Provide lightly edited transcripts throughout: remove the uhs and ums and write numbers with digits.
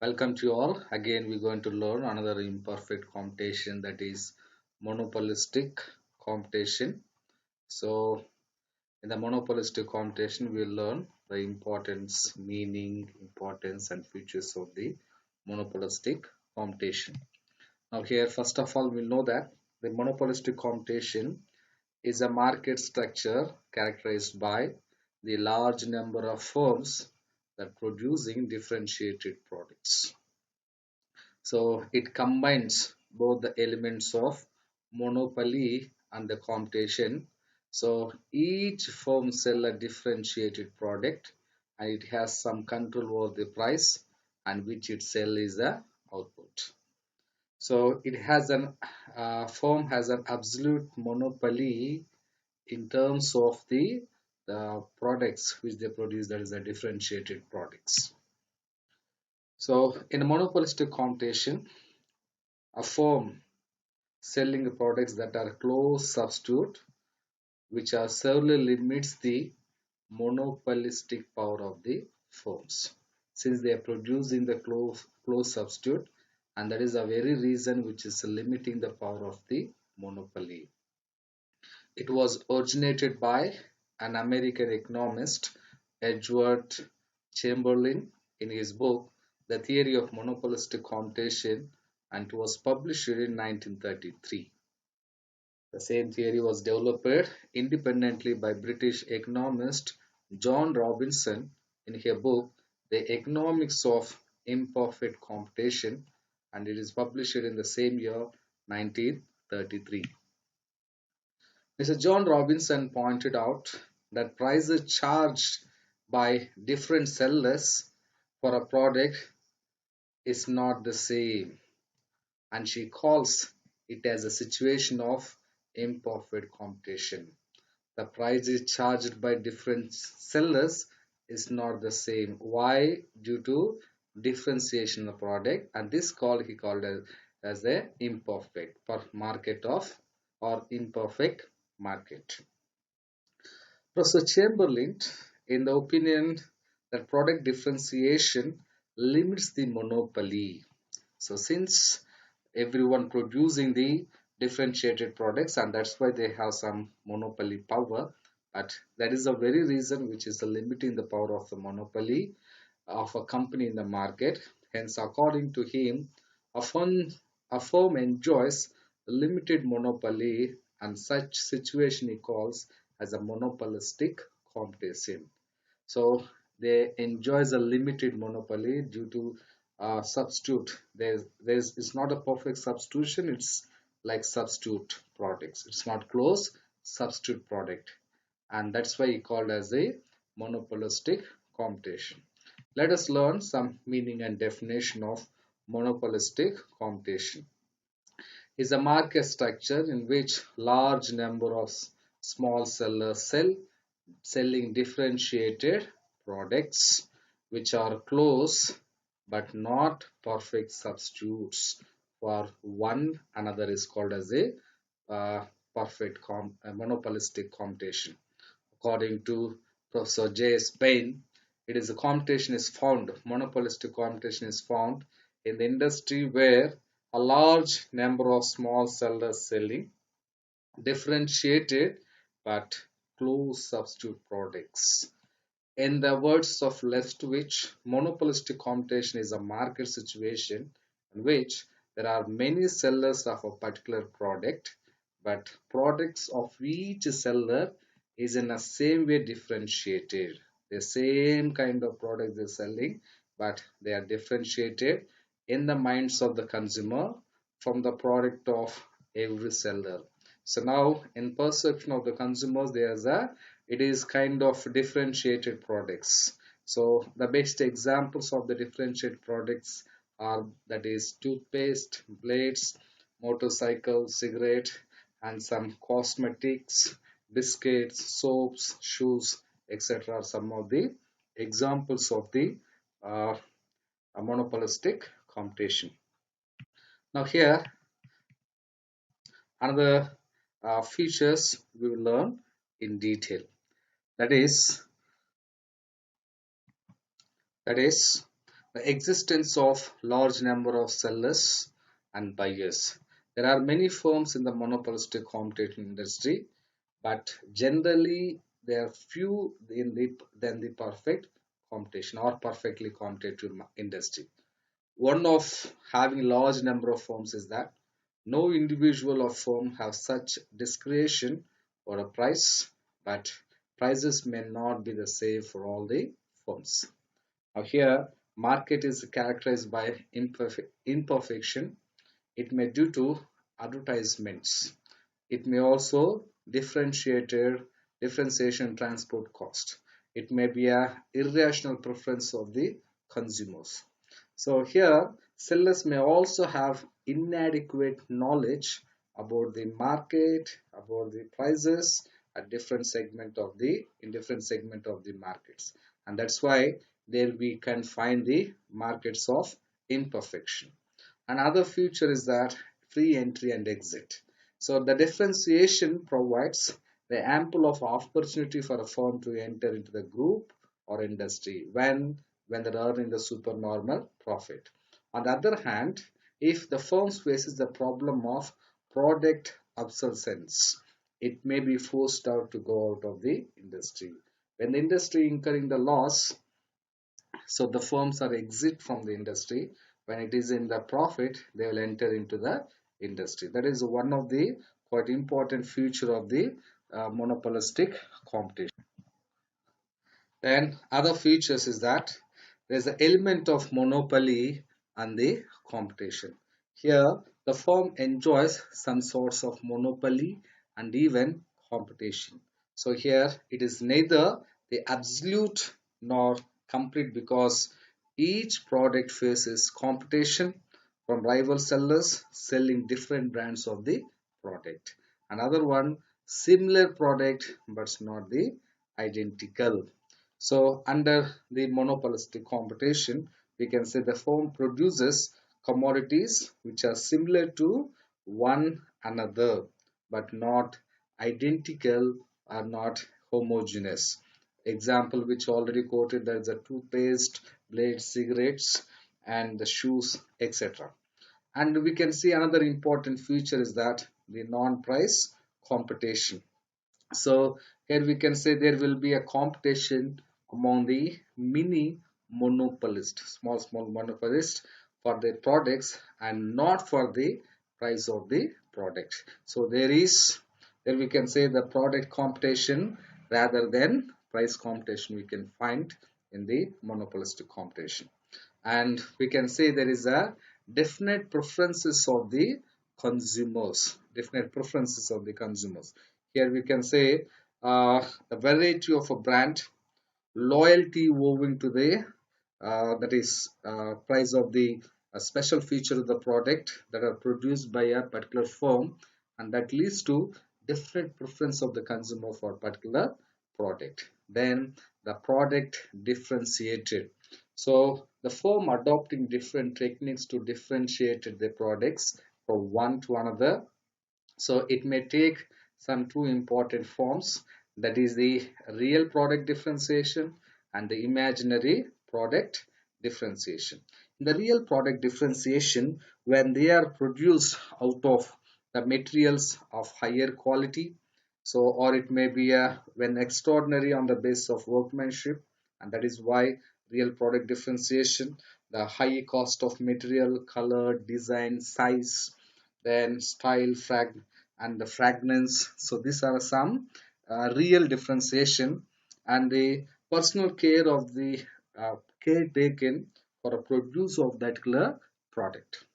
Welcome to you all. Again, we're going to learn another imperfect computation, that is monopolistic computation. So, in the monopolistic computation, we'll learn the importance, meaning, importance, and features of the monopolistic computation. Now, here, first of all, we'll know that the monopolistic computation is a market structure characterized by the large number of firms that producing differentiated products. So it combines both the elements of monopoly and the competition. So each firm sell a differentiated product and it has some control over the price and which it sell is the output. So it has an firm has an absolute monopoly in terms of the products which they produce, that is the differentiated products. So in a monopolistic competition, a firm selling products that are close substitute, which are severely limits the monopolistic power of the firms, since they are producing the close substitute, and that is the very reason which is limiting the power of the monopoly. It was originated by an American economist, Edward Chamberlain, in his book The Theory of Monopolistic Competition, and it was published in 1933. The same theory was developed independently by British economist John Robinson in his book The Economics of Imperfect Competition, and it is published in the same year 1933. Mr. John Robinson pointed out that prices charged by different sellers for a product is not the same, and she calls it as a situation of imperfect competition. The price is charged by different sellers is not the same. Why? Due to differentiation of product, and this he called as a imperfect per market of or imperfect market. Professor Chamberlain, in the opinion that product differentiation limits the monopoly. So since everyone producing the differentiated products, and that's why they have some monopoly power, but that is the very reason which is limiting the power of the monopoly of a company in the market. Hence, according to him, a firm, a firm enjoys limited monopoly, and such situation he calls as a monopolistic competition. So they enjoys a limited monopoly due to substitute. It's not a perfect substitution. It's like substitute products. It's not close substitute product, and that's why he called as a monopolistic competition. Let us learn some meaning and definition of monopolistic competition. Is a market structure in which large number of small sellers selling differentiated products which are close but not perfect substitutes for one another is called as a a monopolistic competition. According to Professor J. Spain, it is a competition is found, monopolistic competition is found in the industry where a large number of small sellers selling differentiated but close substitute products. In the words of Lestwich, monopolistic competition is a market situation in which there are many sellers of a particular product, but products of each seller is in the same way differentiated. The same kind of product they're selling, but they are differentiated in the minds of the consumer from the product of every seller. So now, in perception of the consumers, there's a it is kind of differentiated products. So the best examples of the differentiated products are, that is, toothpaste, blades, motorcycle, cigarette, and some cosmetics, biscuits, soaps, shoes, etc. are some of the examples of the uh, monopolistic competition. Now here another features we will learn in detail. That is that is the existence of large number of sellers and buyers. There are many firms in the monopolistic competition industry, but generally there are few than the perfect competition or perfectly competitive industry. One of having large number of firms is that no individual or firm have such discretion or a price, but prices may not be the same for all the firms. Now here, market is characterized by imperfection. It may due to advertisements. It may also differentiation transport cost. It may be a irrational preference of the consumers. So here, sellers may also have inadequate knowledge about the market, about the prices at different segment of the in different segment of the markets, and that's why there we can find the markets of imperfection. Another feature is that free entry and exit. So the differentiation provides the ample of opportunity for a firm to enter into the group or industry when they're earning the supernormal profit. On the other hand, if the firm faces the problem of product obsolescence, it may be forced out to go out of the industry. When the industry incurring the loss, so the firms are exit from the industry. When it is in the profit, they will enter into the industry. That is one of the quite important feature of the monopolistic competition. Then other features is that there is an element of monopoly and the competition. Here, the firm enjoys some sorts of monopoly and even competition. So here, it is neither the absolute nor complete because each product faces competition from rival sellers selling different brands of the product. Another one, similar product but not the identical. So under the monopolistic competition, we can say the firm produces commodities which are similar to one another but not identical or not homogeneous. Example which already quoted, there is a toothpaste, blades, cigarettes, and the shoes, etc. And we can see another important feature is that the non-price competition. So here we can say there will be a competition among the mini monopolists, small monopolists for their products and not for the price of the product. So there we can say the product competition rather than price competition we can find in the monopolistic competition. And we can say there is a definite preferences of the consumers. Here we can say the variety of a brand, loyalty owing to the that is price of the special feature of the product that are produced by a particular firm, and that leads to different preference of the consumer for particular product. Then the product differentiated. So the firm adopting different techniques to differentiate the products from one to another. So it may take some two important forms, that is the real product differentiation and the imaginary product differentiation. In the real product differentiation, when they are produced out of the materials of higher quality, so or it may be when extraordinary on the basis of workmanship, and that is why real product differentiation, the high cost of material, color, design, size, then style, and the fragrance. So these are some real differentiation, and the personal care of the care taken for a produce of that particular product.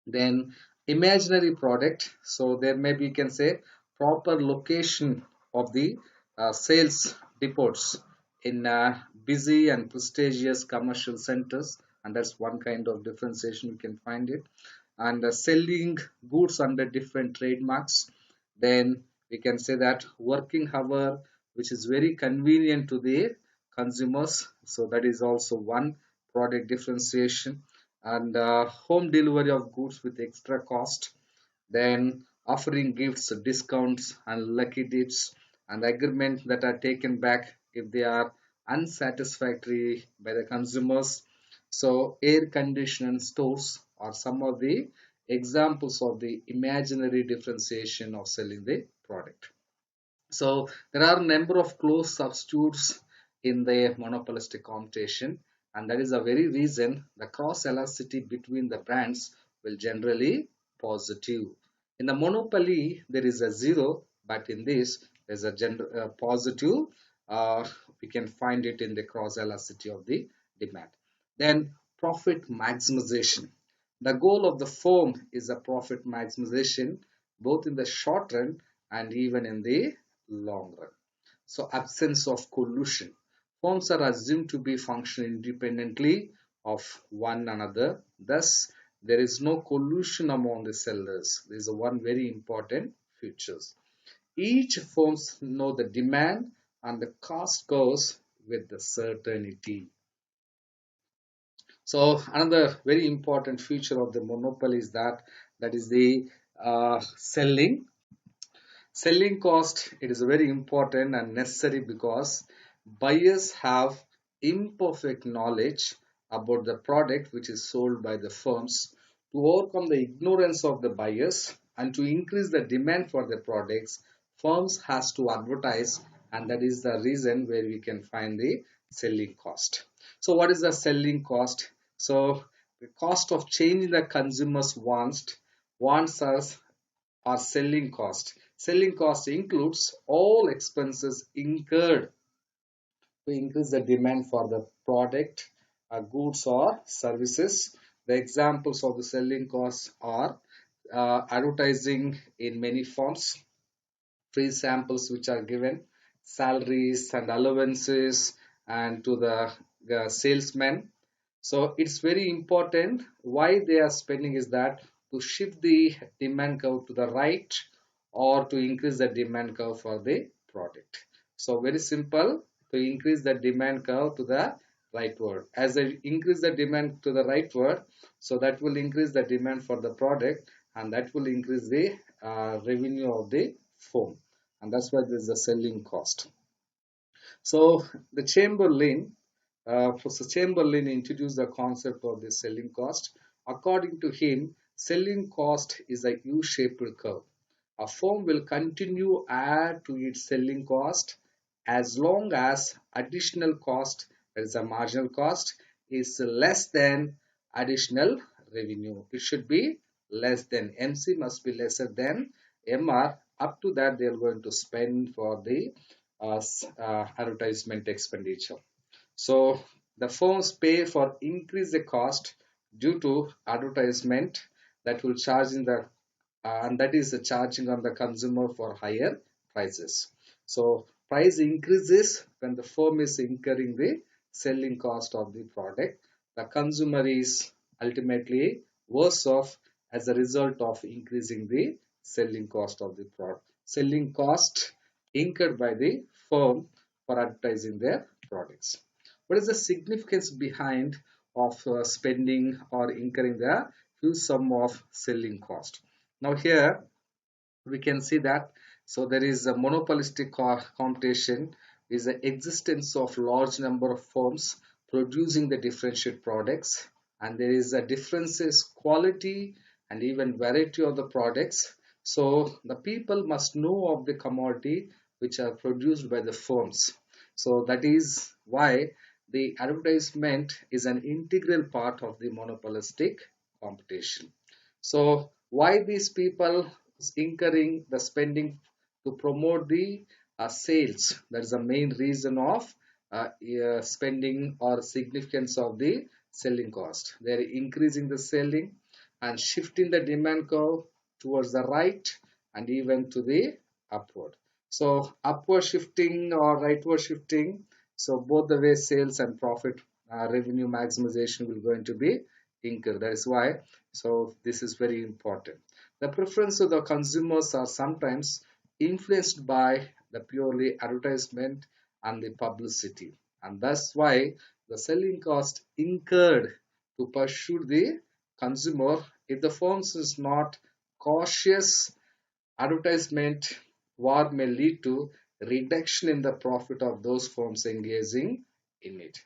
Then imaginary product. So there may be, you can say, proper location of the sales depots in busy and prestigious commercial centers, and that's one kind of differentiation we can find it. And selling goods under different trademarks. Then we can say that working hour which is very convenient to the consumers, so that is also one product differentiation. And home delivery of goods with extra cost, then offering gifts, discounts, and lucky tips, and agreements that are taken back if they are unsatisfactory by the consumers. So air conditioning stores are some of the examples of the imaginary differentiation of selling the product. So there are a number of close substitutes in the monopolistic competition, and that is the very reason the cross elasticity between the brands will generally positive. In the monopoly, there is a zero, but in this, there's a positive. Uh, we can find it in the cross elasticity of the demand. Then profit maximization. The goal of the firm is a profit maximization both in the short run and even in the long run. So absence of collusion. Firms are assumed to be functioning independently of one another. Thus, there is no collusion among the sellers. This is one very important feature. Each firms know the demand and the cost goes with the certainty. So another very important feature of the monopoly is that is the selling. Selling cost, it is very important and necessary because buyers have imperfect knowledge about the product which is sold by the firms. To overcome the ignorance of the buyers and to increase the demand for the products, firms has to advertise, and that is the reason where we can find the selling cost. So what is the selling cost? So the cost of changing the consumers wants us our selling cost. Selling cost includes all expenses incurred to increase the demand for the product, goods or services. The examples of the selling costs are advertising in many forms, free samples which are given, salaries and allowances, and to the salesmen. So it's very important why they are spending is that to shift the demand curve to the right or to increase the demand curve for the product. So very simple, to increase the demand curve to the rightward. As I increase the demand to the rightward, so that will increase the demand for the product, and that will increase the revenue of the firm, and that's why there is a selling cost. So the Professor Chamberlain introduced the concept of the selling cost. According to him, selling cost is a U-shaped curve. A firm will continue add to its selling cost as long as additional cost, that is a marginal cost, is less than additional revenue. It should be less than, MC must be lesser than MR. Up to that, they are going to spend for the advertisement expenditure. So the firms pay for increased cost due to advertisement that will charge in the and that is the charging on the consumer for higher prices. So price increases when the firm is incurring the selling cost of the product. The consumer is ultimately worse off as a result of increasing the selling cost of the product. Selling cost incurred by the firm for advertising their products. What is the significance behind of spending or incurring the huge sum of selling cost? Now here we can see that so there is a monopolistic competition is the existence of large number of firms producing the differentiated products, and there is a differences quality and even variety of the products. So the people must know of the commodity which are produced by the firms. So that is why the advertisement is an integral part of the monopolistic competition. So why these people incurring the spending to promote the sales? That is the main reason of spending or significance of the selling cost. They are increasing the selling and shifting the demand curve towards the right and even to the upward. So upward shifting or rightward shifting. So both the way sales and profit revenue maximization will going to be incurred. That is why. So this is very important. The preference of the consumers are sometimes influenced by the purely advertisement and the publicity, and that's why the selling cost incurred to pursue the consumer. If the firms is not cautious, advertisement war may lead to reduction in the profit of those firms engaging in it.